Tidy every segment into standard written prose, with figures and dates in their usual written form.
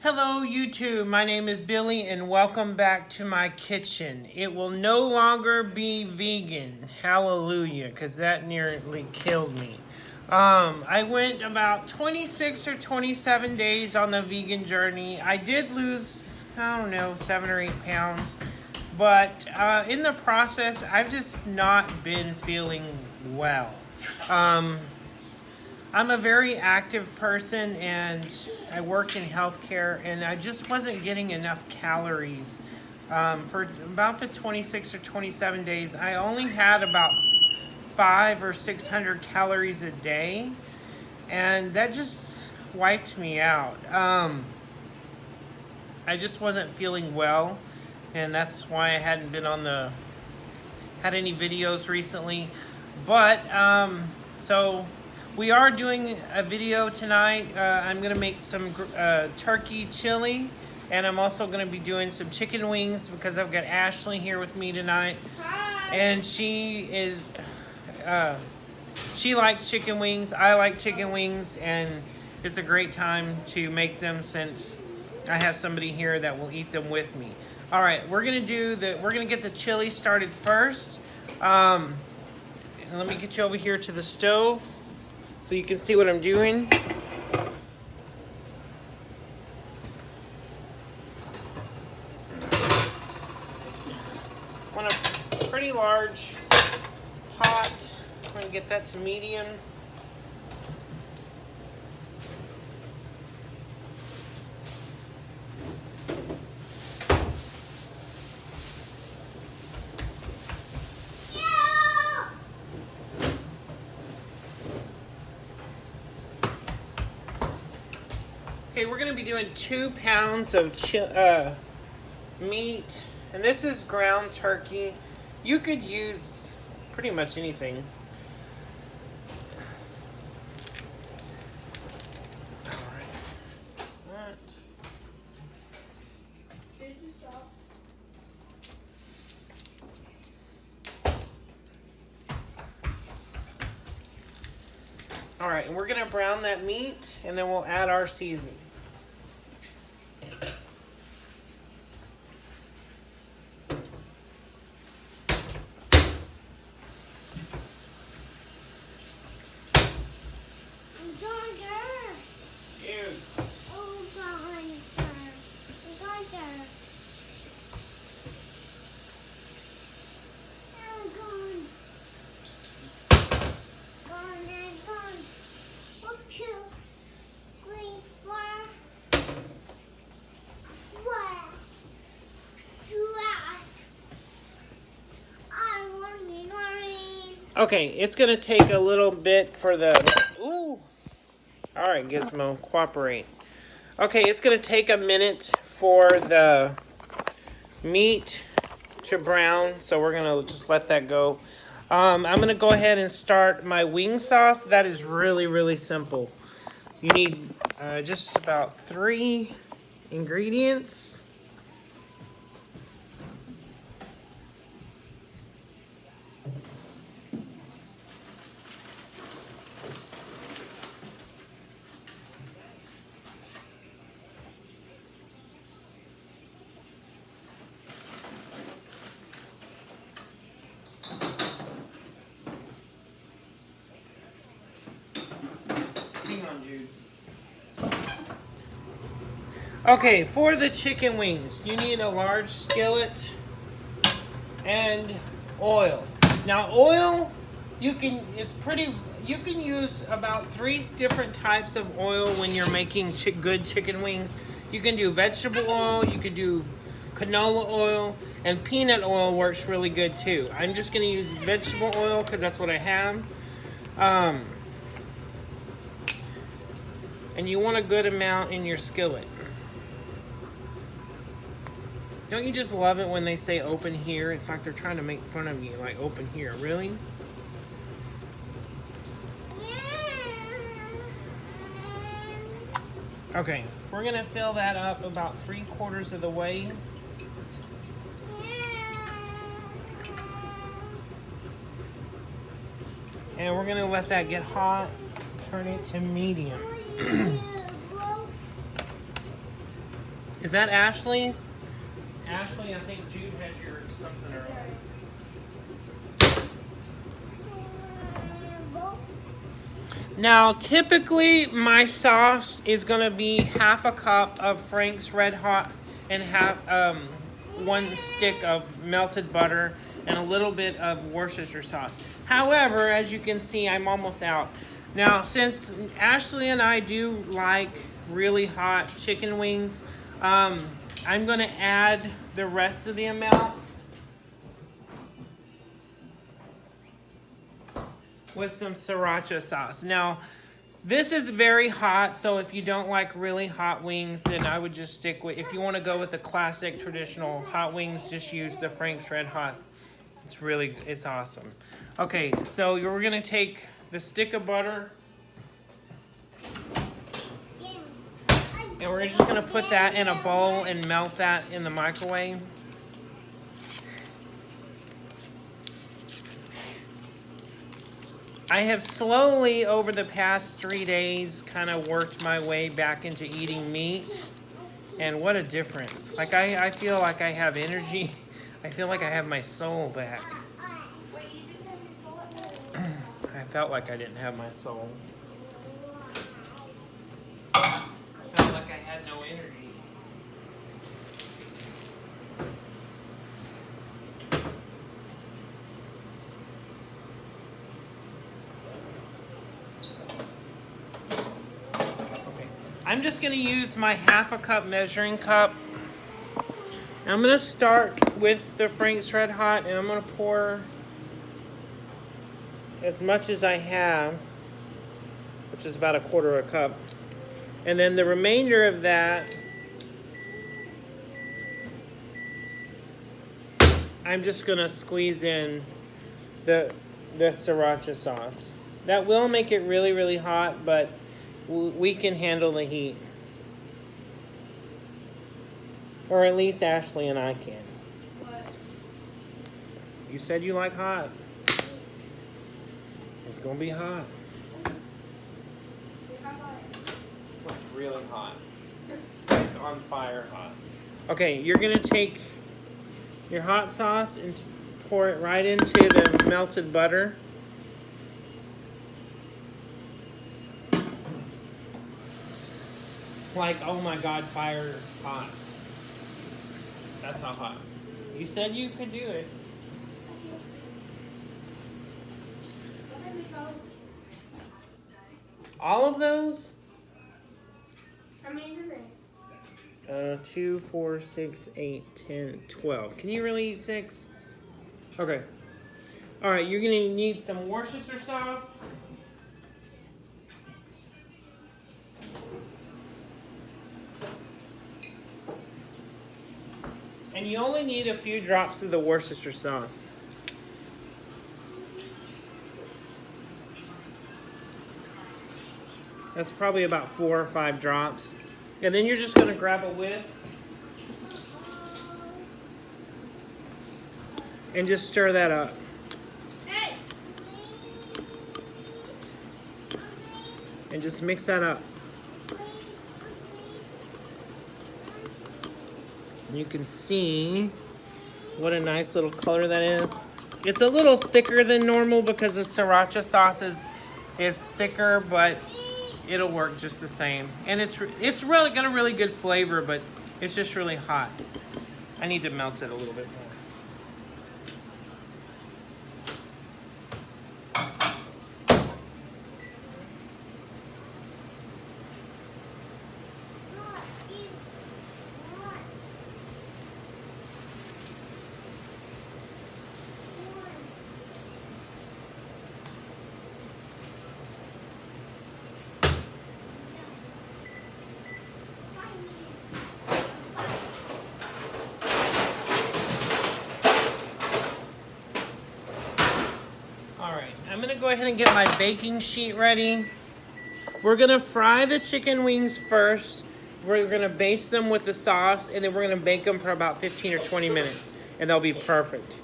Hello YouTube, my name is Billy and welcome back to my kitchen. It will no longer be vegan, hallelujah, because that nearly killed me. I went about 26 or 27 days on the vegan journey. I did lose, I don't know, 7 or 8 pounds. But in the process, I've just not been feeling well. I'm a very active person and I work in healthcare and I just wasn't getting enough calories. For about the 26 or 27 days, I only had about 500 or 600 calories a day, and that just wiped me out. I just wasn't feeling well, and that's why I hadn't been had any videos recently. But so we are doing a video tonight. I'm gonna make some turkey chili, and I'm also gonna be doing some chicken wings because I've got Ashley here with me tonight. Hi. And she likes chicken wings. I like chicken wings, and it's a great time to make them since I have somebody here that will eat them with me. All right, we're gonna get the chili started first. And let me get you over here to the stove so you can see what I'm doing. Want a pretty large pot. I'm going to get that to medium. Okay, we're going to be doing 2 pounds of meat, and this is ground turkey. You could use pretty much anything. All right, and we're going to brown that meat, and then we'll add our seasoning. Okay, it's going to take a little bit for the... Ooh! Alright, Gizmo, cooperate. Okay, it's going to take a minute for the meat to brown, so we're going to just let that go. I'm going to go ahead and start my wing sauce. That is really, really simple. You need just about 3 ingredients. Okay, for the chicken wings, you need a large skillet and oil. Now, oil, you can use about 3 different types of oil when you're making good chicken wings. You can do vegetable oil, you could do canola oil, and peanut oil works really good too. I'm just going to use vegetable oil because that's what I have. And you want a good amount in your skillet. Don't you just love it when they say open here? It's like they're trying to make fun of you, like open here. Really? Okay, we're gonna fill that up about 3/4 of the way. And we're gonna let that get hot, turn it to medium. Is that Ashley's? Ashley, I think Jude has your something earlier. Now, typically my sauce is gonna be half a cup of Frank's Red Hot and half 1 stick of melted butter and a little bit of Worcestershire sauce. However, as you can see, I'm almost out. Now, since Ashley and I do like really hot chicken wings, I'm gonna add the rest of the amount with some Sriracha sauce. Now, this is very hot, so if you don't like really hot wings, then I would just stick with, if you want to go with the classic traditional hot wings, just use the Frank's Red Hot. It's awesome. Okay, so we're gonna take the stick of butter, and we're just gonna put that in a bowl and melt that in the microwave. I have slowly, over the past 3 days, kind of worked my way back into eating meat. And what a difference. Like, I feel like I have energy. I feel like I have my soul back. Wait, you didn't have your soul at night? I felt like I didn't have my soul. I felt like I had no energy. I'm just going to use my half a cup measuring cup. I'm going to start with the Frank's Red Hot, and I'm going to pour as much as I have, which is about 1/4 cup. And then the remainder of that, I'm just going to squeeze in the Sriracha sauce. That will make it really, really hot, but we can handle the heat. Or at least Ashley and I can. What? You said you like hot. It's gonna be hot. Like really hot. Like on fire hot. Okay, you're gonna take your hot sauce and pour it right into the melted butter. Like, oh my God, fire hot. That's how hot. You said you could do it. All of those? How many is in there? 2, 4, 6, 8, 10, 12. Can you really eat 6? Okay. All right, you're gonna need some Worcestershire sauce. And you only need a few drops of the Worcestershire sauce. That's probably about 4 or 5 drops. And then you're just going to grab a whisk and just stir that up. Hey! And just mix that up. You can see what a nice little color that is. It's a little thicker than normal because the Sriracha sauce is thicker, but it'll work just the same. And it's really got a really good flavor, but it's just really hot. I need to melt it a little bit more. I'm gonna go ahead and get my baking sheet ready. We're gonna fry the chicken wings first. We're gonna baste them with the sauce, and then we're gonna bake them for about 15 or 20 minutes, and they'll be perfect.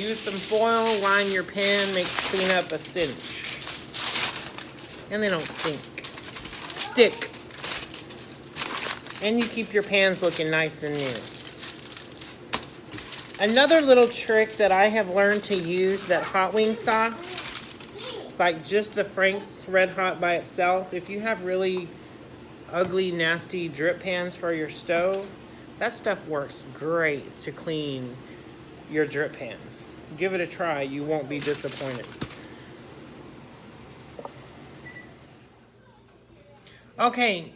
use some foil, line your pan, make cleanup a cinch. And they don't stick. And you keep your pans looking nice and new. Another little trick that I have learned to use, that hot wing sauce, like just the Frank's Red Hot by itself, if you have really ugly, nasty drip pans for your stove, that stuff works great to clean your drip pans. Give it a try, you won't be disappointed. Okay,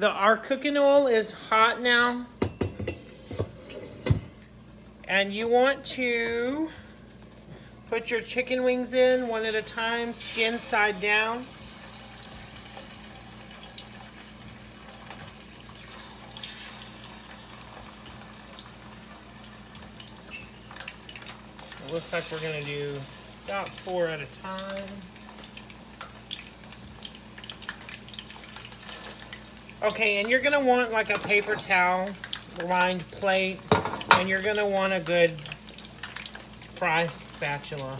our cooking oil is hot now. And you want to put your chicken wings in one at a time, skin side down. It looks like we're going to do about 4 at a time. Okay, and you're going to want like a paper towel lined plate, and you're going to want a good fry spatula.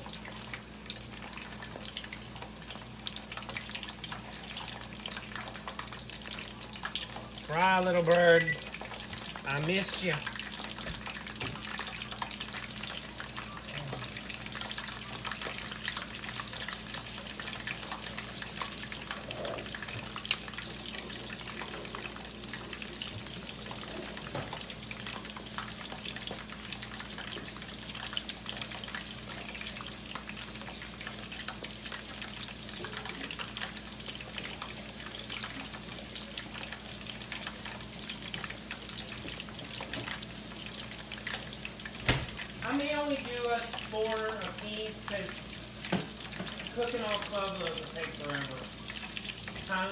Fry, little bird. I missed you. I may only do a 4 a piece because cooking all 12 of those will take forever. Huh?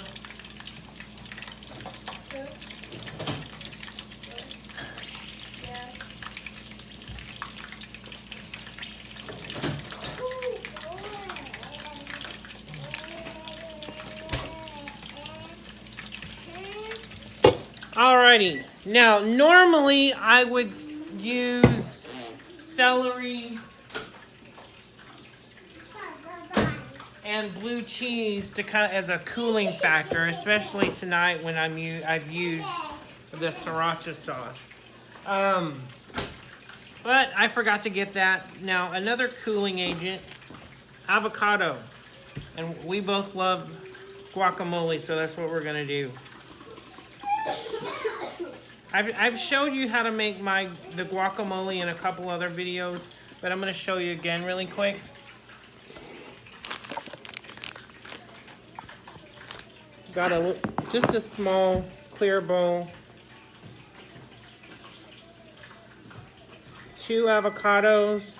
Alrighty. Now, normally I would use celery and blue cheese to kind of, as a cooling factor, especially tonight when I've used the Sriracha sauce. But I forgot to get that. Now, another cooling agent, avocado. And we both love guacamole, so that's what we're gonna do. I've showed you how to make the guacamole in a couple other videos, but I'm going to show you again really quick. Got just a small clear bowl, 2 avocados,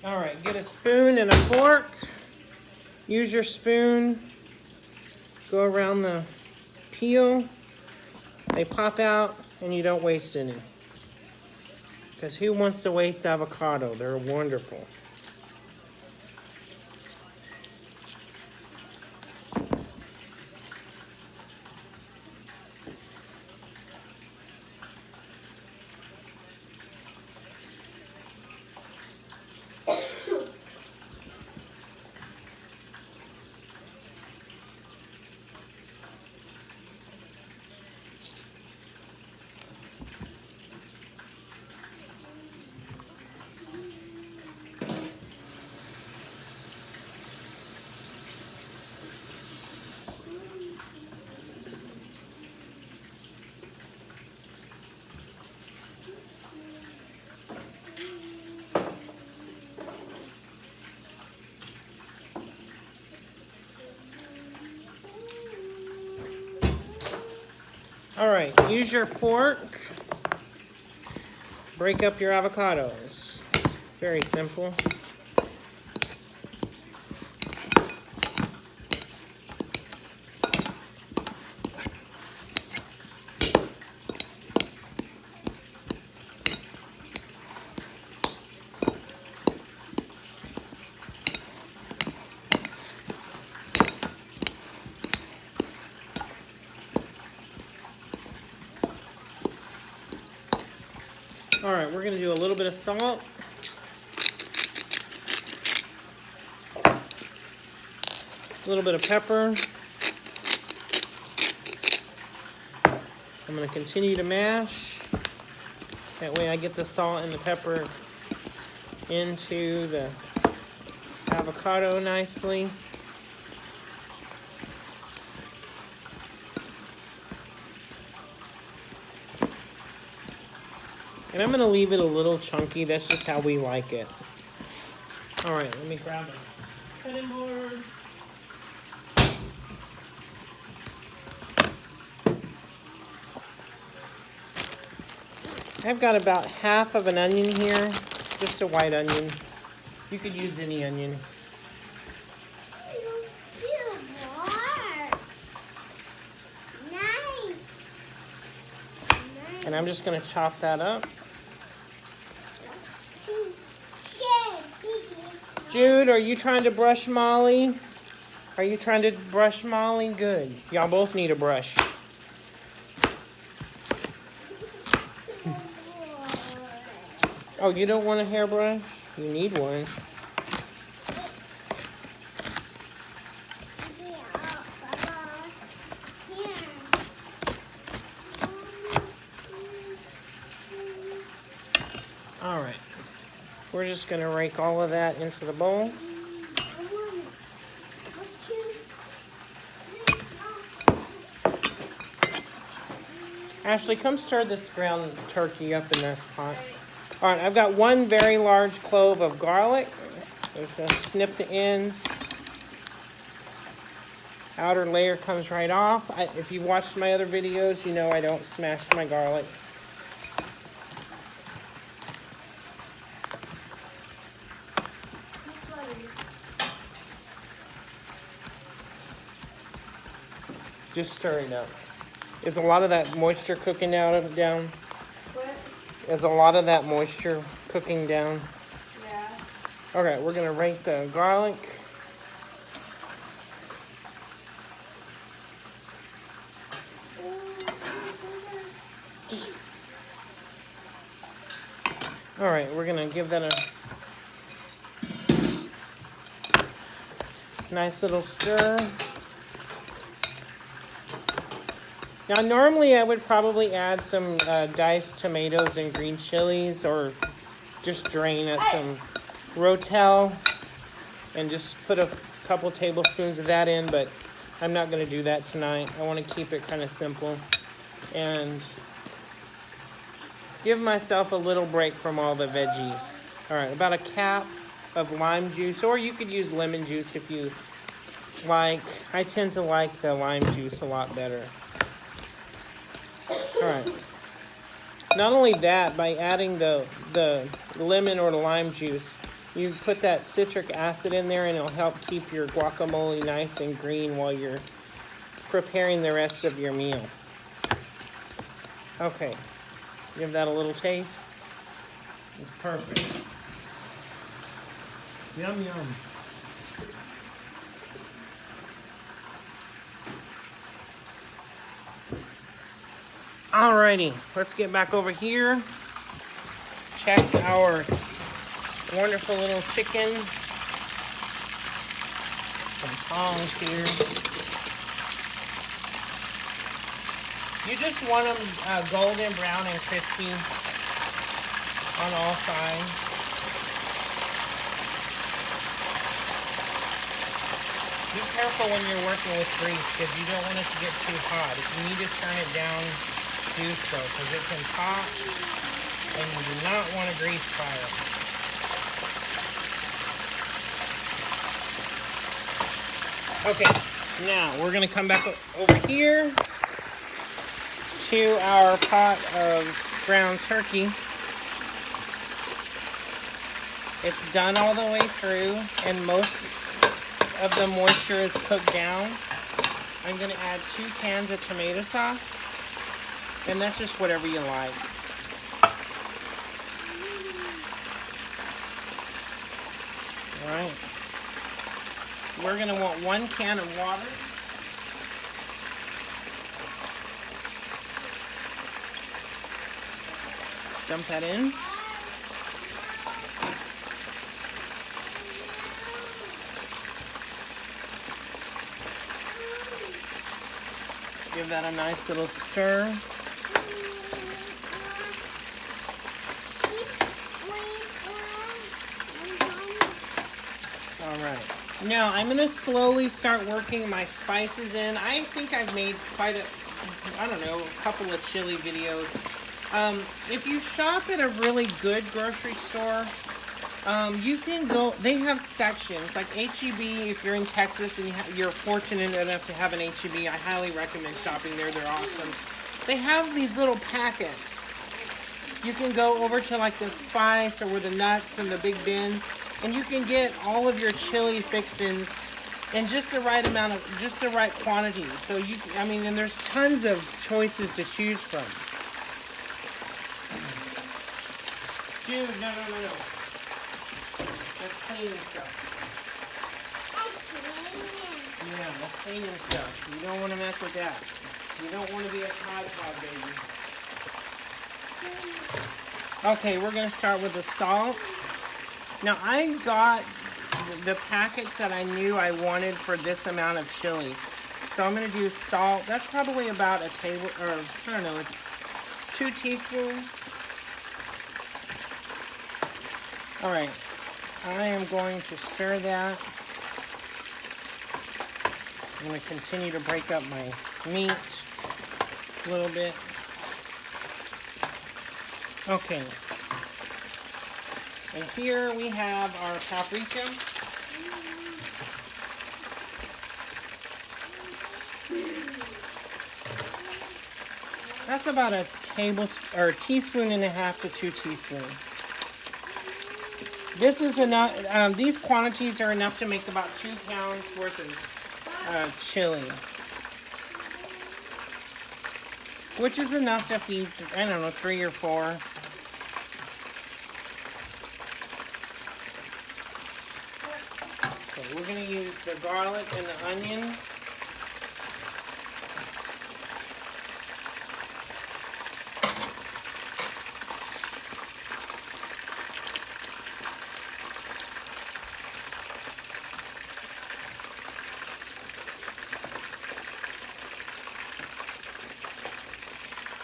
all right, get a spoon and a fork. Use your spoon. Go around the peel. They pop out and you don't waste any. Because who wants to waste avocado? They're wonderful. All right, use your fork. Break up your avocados. Very simple. All right, we're gonna do a little bit of salt. A little bit of pepper. I'm gonna continue to mash. That way I get the salt and the pepper into the avocado nicely. And I'm going to leave it a little chunky. That's just how we like it. All right, let me grab a cutting board. I've got about half of an onion here, just a white onion. You could use any onion. Nice. And I'm just going to chop that up. Jude, are you trying to brush Molly? Are you trying to brush Molly? Good. Y'all both need a brush. Oh, you don't want a hairbrush? You need one. All right. We're just going to rake all of that into the bowl. Ashley, come stir this ground turkey up in this pot. All right, I've got one very large clove of garlic. I'm just going to snip the ends. Outer layer comes right off. If you've watched my other videos, you know I don't smash my garlic. Just stir it up. Is a lot of that moisture cooking down? What? Is a lot of that moisture cooking down? Yeah. Okay, we're gonna rake the garlic. All right, we're gonna give that a nice little stir. Now, normally I would probably add some diced tomatoes and green chilies, or just drain some Rotel and just put a couple tablespoons of that in, but I'm not going to do that tonight. I want to keep it kind of simple and give myself a little break from all the veggies. All right, about a cap of lime juice, or you could use lemon juice if you like. I tend to like the lime juice a lot better. All right. Not only that, by adding the lemon or the lime juice, you put that citric acid in there and it'll help keep your guacamole nice and green while you're preparing the rest of your meal. Okay. Give that a little taste. It's perfect. Yum, yum. Alrighty, let's get back over here. Check our wonderful little chicken. Some tongs here. You just want them golden brown and crispy on all sides. Be careful when you're working with grease because you don't want it to get too hot. If you need to turn it down, do so, because it can pop and you do not want a grease fire. Okay, now we're going to come back over here, to our pot of ground turkey. It's done all the way through, and most of the moisture is cooked down. I'm going to add 2 cans of tomato sauce, and that's just whatever you like. All right. We're going to want 1 can of water. Dump that in. Give that a nice little stir. All right. Now I'm going to slowly start working my spices in. I think I've made quite a, I don't know, a couple of chili videos. If you shop at a really good grocery store, you can go, they have sections, like H-E-B, if you're in Texas and you're fortunate enough to have an H-E-B, I highly recommend shopping there, they're awesome. They have these little packets. You can go over to like the spice or where the nuts and the big bins, and you can get all of your chili fixins in just the right amount of, just the right quantities. So you, I mean, and there's tons of choices to choose from. Dude, no. That's cleaning stuff. Yeah, that's cleaning stuff. You don't want to mess with that. You don't want to be a Tide Pod baby. Okay, we're going to start with the salt. Now, I got the packets that I knew I wanted for this amount of chili. So I'm going to do salt. That's probably about a table, or I don't know, 2 teaspoons. All right, I am going to stir that. I'm going to continue to break up my meat a little bit. Okay. And here we have our paprika. That's about a tablespoon or a teaspoon and a half to 2 teaspoons. This is enough. These quantities are enough to make about 2 pounds worth of chili, which is enough to feed, I don't know, 3 or 4. Okay, we're going to use the garlic and the onion.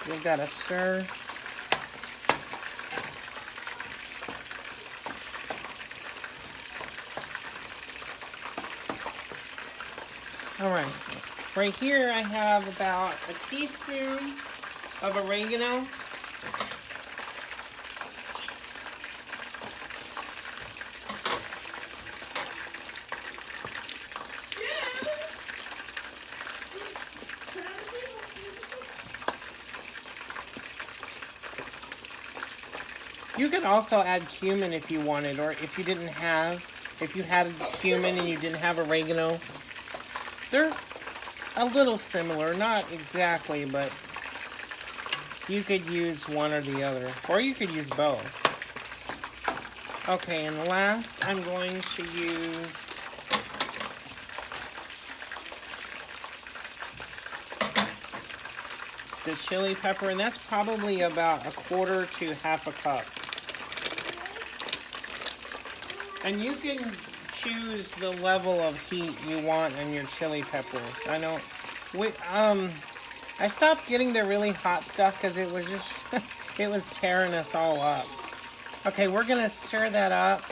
We've got to stir. All right, right here I have about a teaspoon of oregano. You could also add cumin if you wanted, or if you didn't have, if you had cumin and you didn't have oregano. They're a little similar, not exactly, but you could use one or the other, or you could use both. Okay, and last I'm going to use the chili pepper, and that's probably about 1/4 to 1/2 cup. And you can choose the level of heat you want in your chili peppers. I know, I stopped getting the really hot stuff because it was just, it was tearing us all up. Okay, we're gonna stir that up.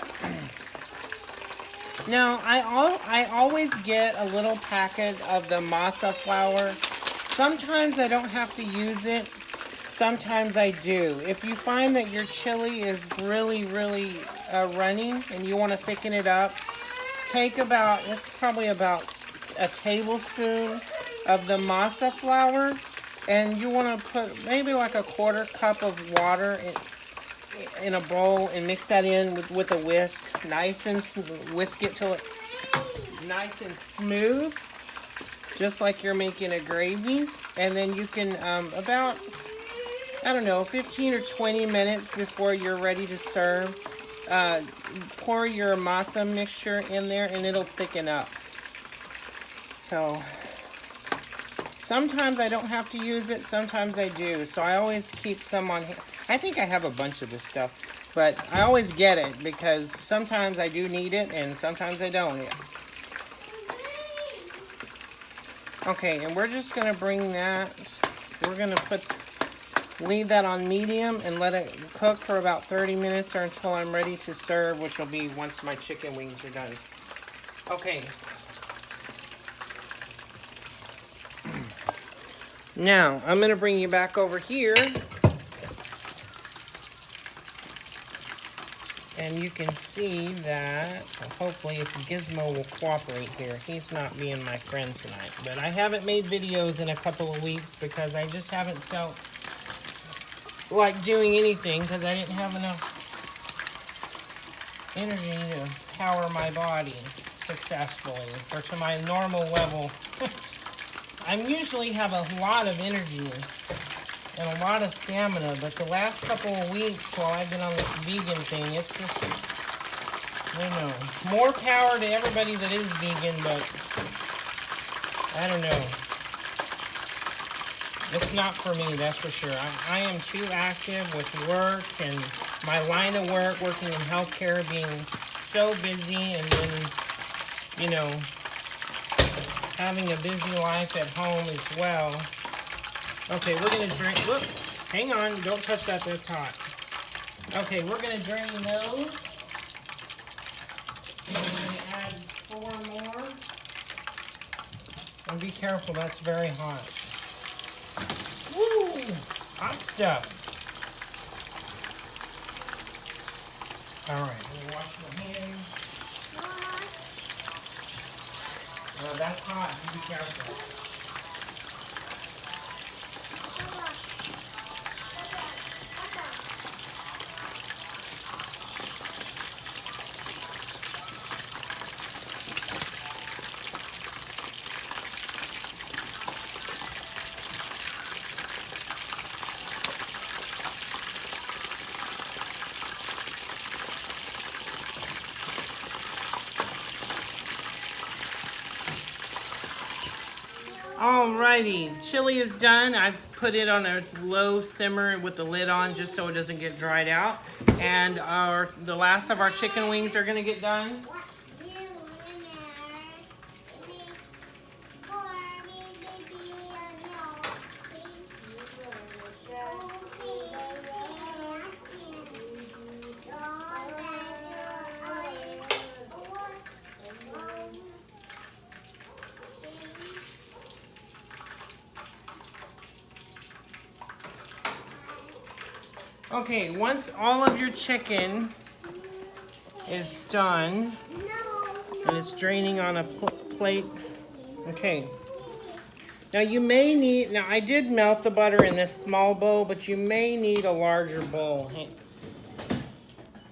Now, I always get a little packet of the masa flour. Sometimes I don't have to use it. Sometimes I do. If you find that your chili is really runny and you want to thicken it up, take about, it's probably about a tablespoon of the masa flour And you want to put maybe like a 1/4 cup of water in a bowl and mix that in with a whisk. Nice and whisk it till it's nice and smooth, just like you're making a gravy. And then you can, about, I don't know, 15 or 20 minutes before you're ready to serve, pour your masa mixture in there and it'll thicken up. So sometimes I don't have to use it, sometimes I do. So I always keep some on hand. I think I have a bunch of this stuff, but I always get it because sometimes I do need it and sometimes I don't. Okay, and we're just gonna bring that, we're gonna leave that on medium and let it cook for about 30 minutes or until I'm ready to serve, which will be once my chicken wings are done. Okay. Now, I'm going to bring you back over here. And you can see that, hopefully if Gizmo will cooperate here. He's not being my friend tonight. But I haven't made videos in a couple of weeks because I just haven't felt like doing anything because I didn't have enough energy to power my body successfully or to my normal level. I usually have a lot of energy and a lot of stamina, but the last couple of weeks while I've been on this vegan thing, it's just, I don't know, more power to everybody that is vegan, but I don't know. It's not for me, that's for sure. I am too active with work and my line of work, working in healthcare, being so busy, and then, you know, having a busy life at home as well. Okay, we're gonna drain, whoops, hang on, don't touch that, that's hot. Okay, we're gonna drain those. We're gonna add 4 more. And be careful, that's very hot. Woo, hot stuff. All right, we'll wash my hands. That's hot, you be careful. Alrighty, chili is done. I've put it on a low simmer with the lid on just so it doesn't get dried out. And the last of our chicken wings are gonna get done. Okay, once all of your chicken is done, and it's draining on a plate, okay. Now you may need, now I did melt the butter in this small bowl, but you may need a larger bowl.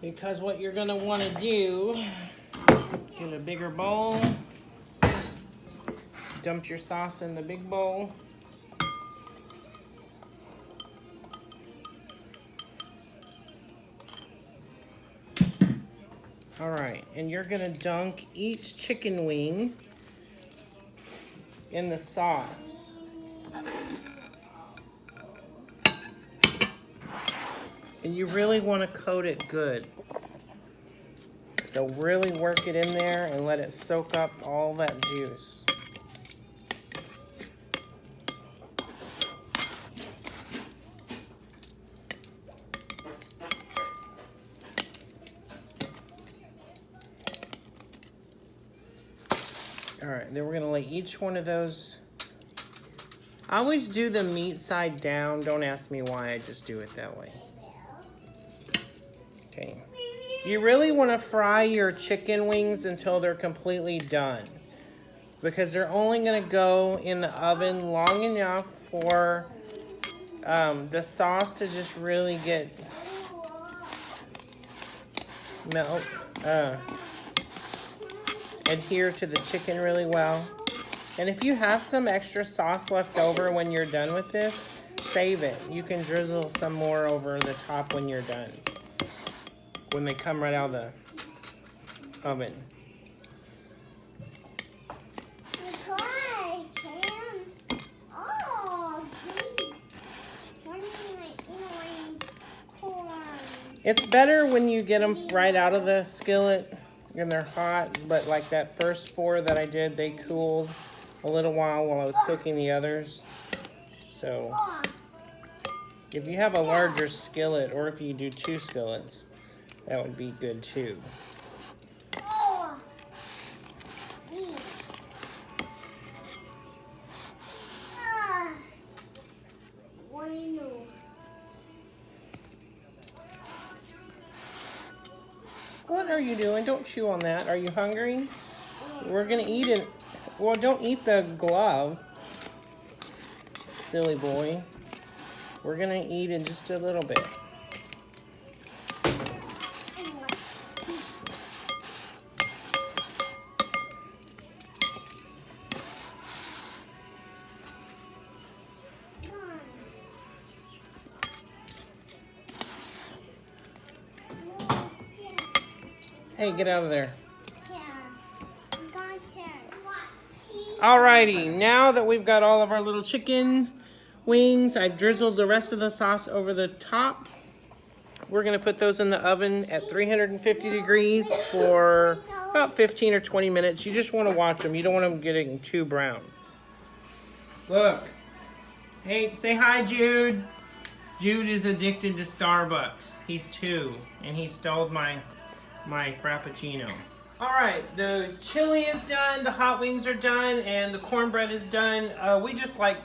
Because what you're gonna wanna do, get a bigger bowl, dump your sauce in the big bowl. All right, and you're gonna dunk each chicken wing in the sauce. And you really wanna coat it good. So really work it in there and let it soak up all that juice. All right, then we're gonna lay each one of those. I always do the meat side down. Don't ask me why, I just do it that way. Okay. You really wanna fry your chicken wings until they're completely done, because they're only gonna go in the oven long enough for the sauce to just really get adhere to the chicken really well. And if you have some extra sauce left over when you're done with this, save it. You can drizzle some more over the top when you're done. When they come right out of the oven. It's better when you get them right out of the skillet and they're hot, but like that first 4 that I did, they cooled a little while I was cooking the others. So if you have a larger skillet, or if you do 2 skillets, that would be good too. What are you doing? Don't chew on that. Are you hungry? We're gonna eat it. Well, don't eat the glove. Silly boy. We're gonna eat in just a little bit. Hey, get out of there. Alrighty, now that we've got all of our little chicken wings, I've drizzled the rest of the sauce over the top. We're gonna put those in the oven at 350 degrees for about 15 or 20 minutes. You just wanna watch them. You don't want them getting too brown. Look. Hey, say hi, Jude. Jude is addicted to Starbucks. He's 2, and he stole my Frappuccino. Alright, the chili is done, the hot wings are done, and the cornbread is done. We just like,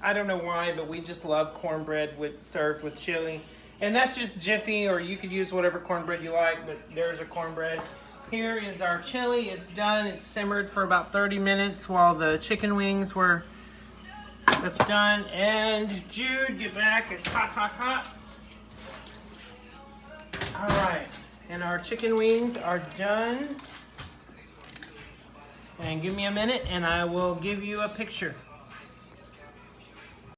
I don't know why, but we just love cornbread served with chili. And that's just Jiffy, or you could use whatever cornbread you like, but there's a cornbread. Here is our chili. It's done. It's simmered for about 30 minutes while the chicken wings were, that's done. And Jude, get back. It's hot, hot, hot. Alright. And our chicken wings are done. And give me a minute and I will give you a picture.